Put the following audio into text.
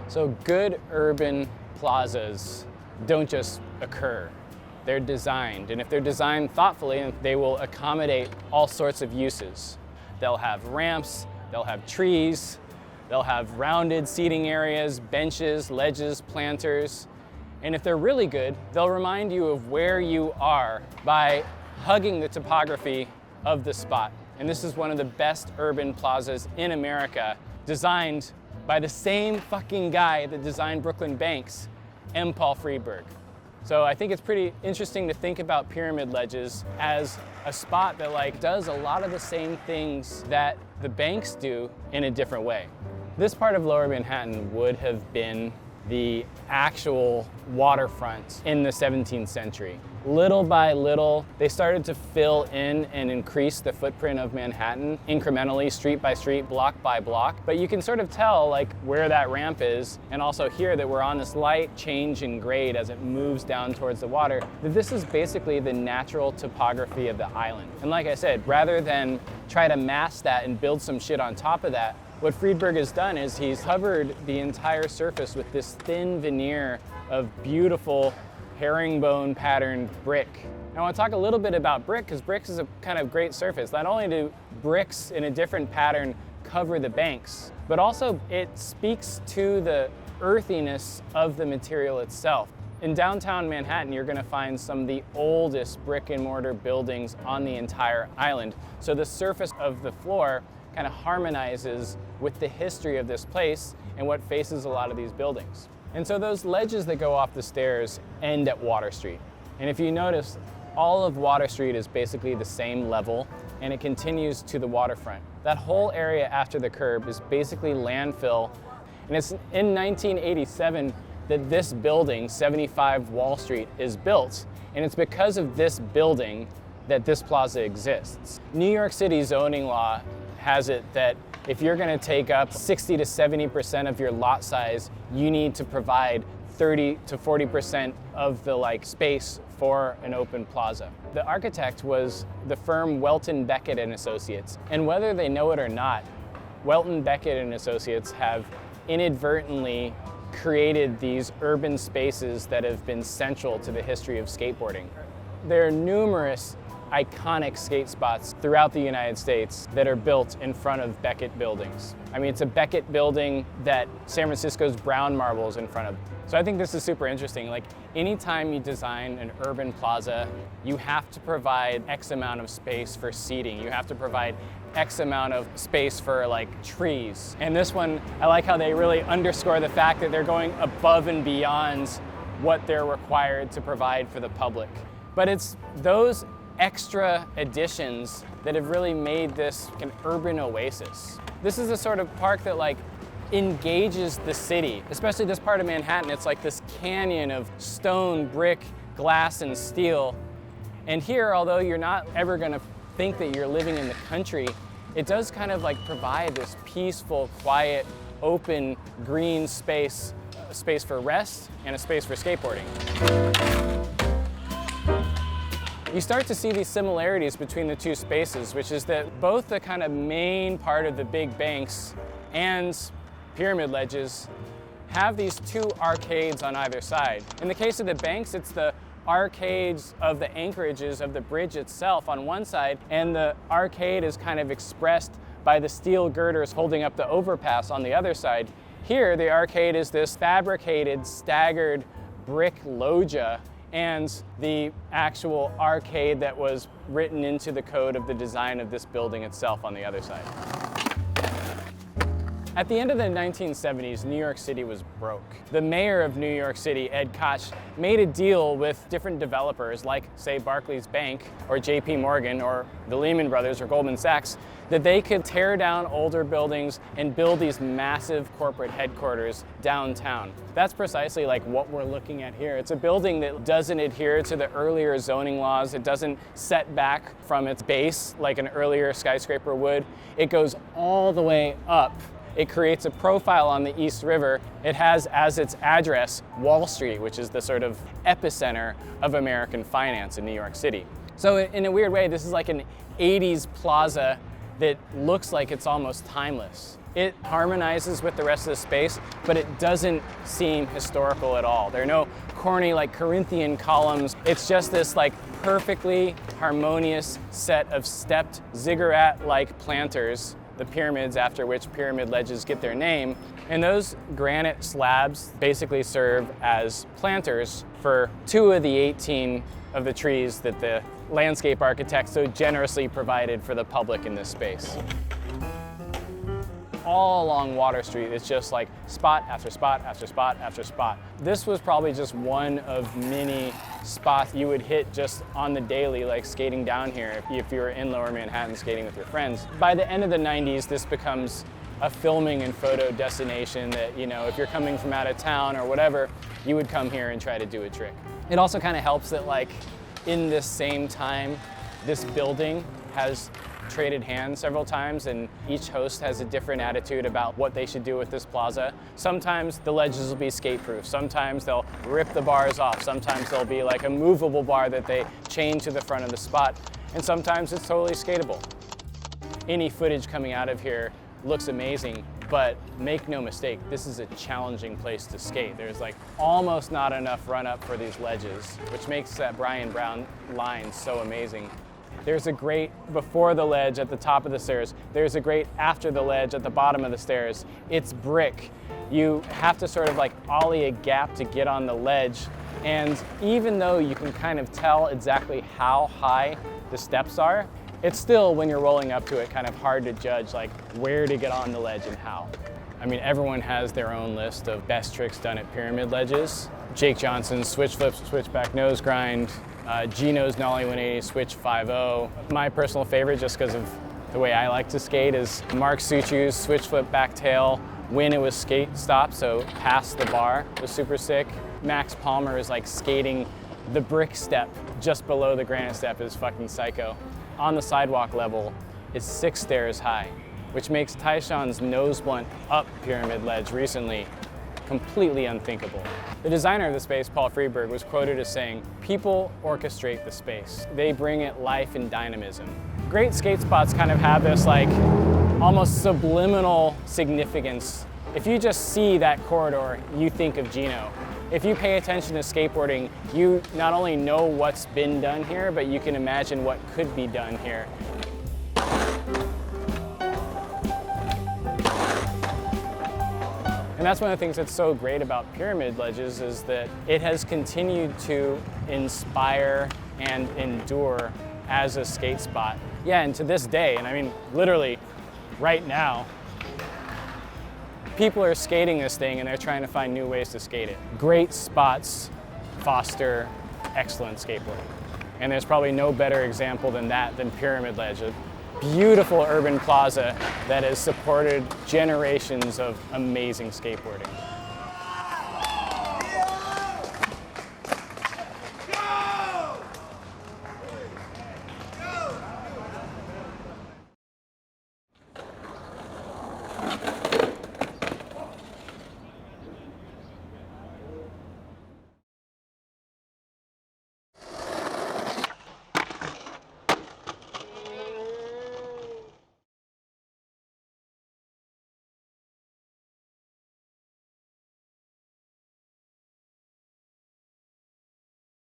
So good urban plazas don't just occur. They're designed, and if they're designed thoughtfully, they will accommodate all sorts of uses. They'll have ramps, they'll have trees, they'll have rounded seating areas, benches, ledges, planters. And if they're really good, they'll remind you of where you are by hugging the topography of the spot. And this is one of the best urban plazas in America, designed by the same fucking guy that designed Brooklyn Banks, M. Paul Friedberg. So I think it's pretty interesting to think about Pyramid Ledges as a spot that does a lot of the same things that the banks do in a different way. This part of Lower Manhattan would have been the actual waterfront in the 17th century. Little by little, they started to fill in and increase the footprint of Manhattan incrementally, street by street, block by block. But you can sort of tell where that ramp is, and also here that we're on this light change in grade as it moves down towards the water, that this is basically the natural topography of the island. And like I said, rather than try to mask that and build some shit on top of that, what Friedberg has done is he's covered the entire surface with this thin veneer of beautiful herringbone patterned brick. Now, I want to talk a little bit about brick, because brick is a kind of great surface. Not only do bricks in a different pattern cover the banks, but also it speaks to the earthiness of the material itself. In downtown Manhattan, you're going to find some of the oldest brick and mortar buildings on the entire island. So the surface of the floor kind of harmonizes with the history of this place and what faces a lot of these buildings. And so those ledges that go off the stairs end at Water Street. And if you notice, all of Water Street is basically the same level, and it continues to the waterfront. That whole area after the curb is basically landfill. And it's in 1987 that this building, 75 Wall Street, is built. And it's because of this building that this plaza exists. New York City zoning law has it that if you're going to take up 60 to 70% of your lot size, you need to provide 30 to 40% of the space for an open plaza. The architect was the firm Welton Becket and Associates, and whether they know it or not, Welton Becket and Associates have inadvertently created these urban spaces that have been central to the history of skateboarding. There are numerous iconic skate spots throughout the United States that are built in front of Becket buildings. I mean, it's a Becket building that San Francisco's Brown Marble is in front of. So I think this is super interesting. Anytime you design an urban plaza, you have to provide X amount of space for seating. You have to provide X amount of space for trees. And this one, I like how they really underscore the fact that they're going above and beyond what they're required to provide for the public. But it's those extra additions that have really made this an urban oasis. This is the sort of park that engages the city, especially this part of Manhattan. It's this canyon of stone, brick, glass, and steel. And here, although you're not ever gonna think that you're living in the country, it does kind of provide this peaceful, quiet, open, green space, a space for rest and a space for skateboarding. You start to see these similarities between the two spaces, which is that both the kind of main part of the big banks and Pyramid Ledges have these two arcades on either side. In the case of the banks, it's the arcades of the anchorages of the bridge itself on one side, and the arcade is kind of expressed by the steel girders holding up the overpass on the other side. Here, the arcade is this fabricated, staggered brick loggia, and the actual arcade that was written into the code of the design of this building itself on the other side. At the end of the 1970s, New York City was broke. The mayor of New York City, Ed Koch, made a deal with different developers like, say, Barclays Bank or JP Morgan or the Lehman Brothers or Goldman Sachs, that they could tear down older buildings and build these massive corporate headquarters downtown. That's precisely like what we're looking at here. It's a building that doesn't adhere to the earlier zoning laws. It doesn't set back from its base like an earlier skyscraper would. It goes all the way up. It creates a profile on the East River. It has as its address Wall Street, which is the sort of epicenter of American finance in New York City. So in a weird way, this is like an 80s plaza that looks like it's almost timeless. It harmonizes with the rest of the space, but it doesn't seem historical at all. There are no corny like Corinthian columns. It's just this like perfectly harmonious set of stepped ziggurat-like planters, the pyramids after which pyramid ledges get their name. And those granite slabs basically serve as planters for 2 of the 18 of the trees that the landscape architect so generously provided for the public in this space. All along Water Street, it's just like spot after spot after spot after spot. This was probably just one of many spots you would hit just on the daily, like skating down here if you were in Lower Manhattan skating with your friends. By the end of the 90s, this becomes a filming and photo destination that, you know, if you're coming from out of town or whatever, you would come here and try to do a trick. It also kind of helps that like in this same time, this building has traded hands several times, and each host has a different attitude about what they should do with this plaza. Sometimes the ledges will be skate-proof. Sometimes they'll rip the bars off. Sometimes there'll be like a movable bar that they chain to the front of the spot. And sometimes it's totally skateable. Any footage coming out of here looks amazing, but make no mistake, this is a challenging place to skate. There's like almost not enough run up for these ledges, which makes that Brian Brown line so amazing. There's a grate before the ledge at the top of the stairs. There's a grate after the ledge at the bottom of the stairs. It's brick. You have to sort of like ollie a gap to get on the ledge. And even though you can kind of tell exactly how high the steps are, it's still, when you're rolling up to it, kind of hard to judge like where to get on the ledge and how. I mean, everyone has their own list of best tricks done at pyramid ledges. Jake Johnson's switch flips, switchback nose grind, Gino's Nollie 180 switch 5.0. My personal favorite, just because of the way I like to skate, is Mark Suchu's switch flip back tail when it was skate stop, so past the bar, was super sick. Max Palmer is like skating the brick step just below the granite step is fucking psycho. On the sidewalk level, it's 6 stairs high, which makes Tyshawn's nose blunt up pyramid ledge recently completely unthinkable. The designer of the space, Paul Freeberg, was quoted as saying, "People orchestrate the space. They bring it life and dynamism." Great skate spots kind of have this like almost subliminal significance. If you just see that corridor, you think of Gino. If you pay attention to skateboarding, you not only know what's been done here, but you can imagine what could be done here. And that's one of the things that's so great about pyramid ledges, is that it has continued to inspire and endure as a skate spot. Yeah, and to this day, and I mean literally right now, people are skating this thing and they're trying to find new ways to skate it. Great spots foster excellent skateboarding. And there's probably no better example than that than Pyramid Ledge. Beautiful urban plaza that has supported generations of amazing skateboarding.